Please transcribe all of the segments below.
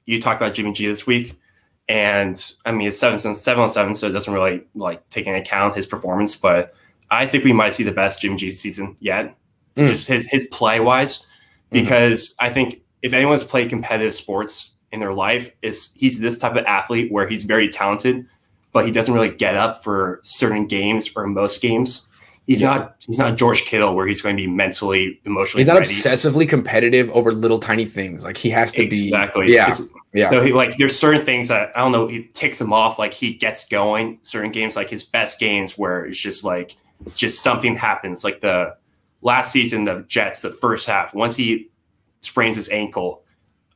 you talked about Jimmy G this week, and I mean it's 7-on-7, so it doesn't really like take into account his performance. But I think we might see the best Jimmy G season yet, just his play wise, because I think if anyone's played competitive sports in their life, he's this type of athlete where he's very talented, but he doesn't really get up for certain games or most games. He's not George Kittle where he's going to be mentally, emotionally He's not ready. Obsessively competitive over little tiny things. Like he has to be. Yeah. So there's certain things that, I don't know, it ticks him off. Like he gets going certain games, like his best games where it's just something happens. Like the last season, the Jets, the first half, once he sprains his ankle,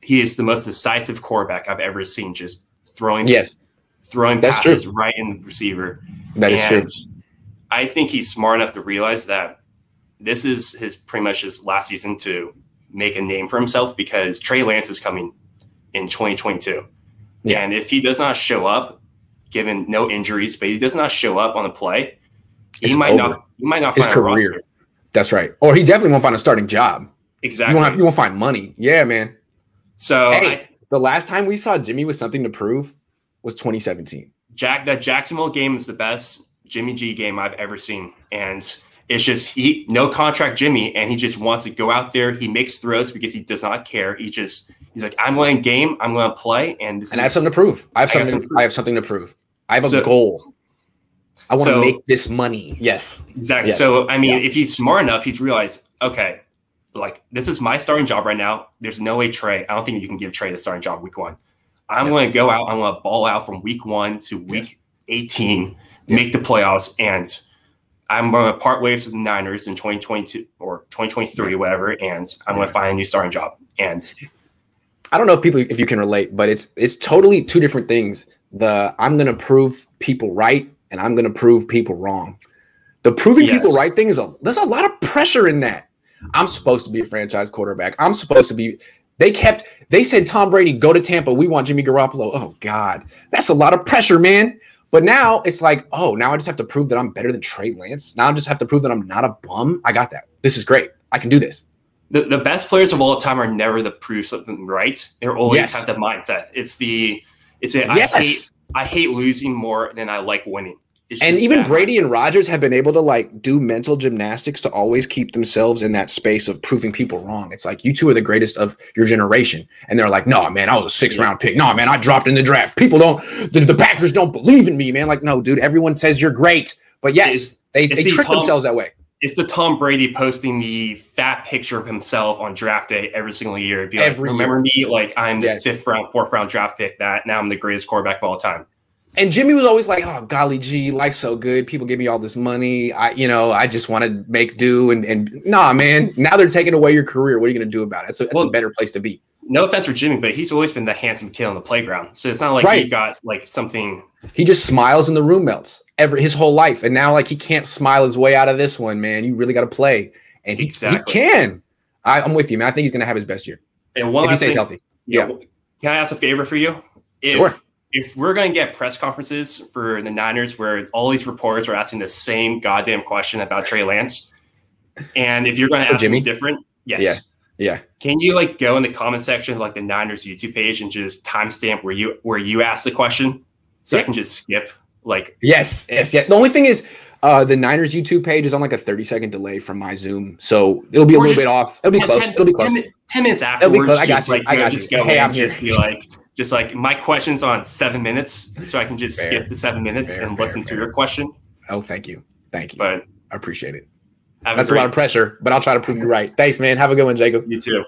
he is the most decisive quarterback I've ever seen. Just throwing passes right in the receiver. That is true. I think he's smart enough to realize that this is pretty much his last season to make a name for himself, because Trey Lance is coming in 2022. Yeah. And if he does not show up, given no injuries, but he does not show up on the play, he might not his find career. A roster. That's right. Or he definitely won't find a starting job. Exactly. You won't find money. Yeah, man. So the last time we saw Jimmy with something to prove was 2017. That Jacksonville game is the best Jimmy G game I've ever seen. And it's just no contract Jimmy, and he just wants to go out there. He makes throws because he does not care. He's like, I'm going to game, I'm going to play, and I have something to prove. I have something to prove. I have a goal. I want to make this money. Yes. Exactly. Yes. So I mean, if he's smart enough, he's realized, okay, like this is my starting job right now. There's no way Trey. I don't think you can give Trey the starting job week 1. I'm going to go out. I'm going to ball out from week 1 to week 18. Make the playoffs, and I'm going to part ways with the Niners in 2022 or 2023 or whatever, and I'm going to find a new starting job. And I don't know if you can relate, but it's totally two different things. I'm going to prove people right, and I'm going to prove people wrong. The proving people right thing there's a lot of pressure in that. I'm supposed to be a franchise quarterback. I'm supposed to be. They said Tom Brady, go to Tampa. We want Jimmy Garoppolo. Oh God, that's a lot of pressure, man. But now it's like, oh, now I just have to prove that I'm better than Trey Lance. Now I just have to prove that I'm not a bum. I got that. This is great. I can do this. The best players of all time are never the prove something right. They're always have the mindset. I hate losing more than I like winning. And even Brady and Rodgers have been able to like do mental gymnastics to always keep themselves in that space of proving people wrong. It's like, you two are the greatest of your generation. And they're like, no, man, I was a 6th round pick. No, man, I dropped in the draft. People the Packers don't believe in me, man. Like, no, dude, everyone says you're great. But yes, they trick themselves that way. It's the Tom Brady posting the fat picture of himself on draft day every single year. Be like, remember me? Like, I'm the 5th round, 4th round draft pick. Now I'm the greatest quarterback of all time. And Jimmy was always like, oh, golly gee, life's so good. People give me all this money. I just want to make do. And nah, man, now they're taking away your career. What are you going to do about it? It's a better place to be. No offense for Jimmy, but he's always been the handsome kid on the playground. So it's not like he got like something. He just smiles and the room melts his whole life. And now like he can't smile his way out of this one, man. You really got to play. And he can. I'm with you, man. I think he's going to have his best year. And if he stays healthy. Yeah. Can I ask a favor for you? Sure. If we're going to get press conferences for the Niners where all these reporters are asking the same goddamn question about Trey Lance, and if you're going to ask something different, yeah. Can you like go in the comment section of like the Niners YouTube page and just timestamp where you ask the question, so I can just skip? Like yes. The only thing is, the Niners YouTube page is on like a 30-second delay from my Zoom, so it'll be a little bit off. It'll be close. It'll be close. 10 minutes afterwards. I got you. Just go. Hey, I'm here. Just like my question's on 7 minutes, so I can just skip the 7 minutes and listen to your question. Oh, thank you. But I appreciate it. That's a lot of pressure, but I'll try to prove you right. Thanks, man. Have a good one, Jacob. You too.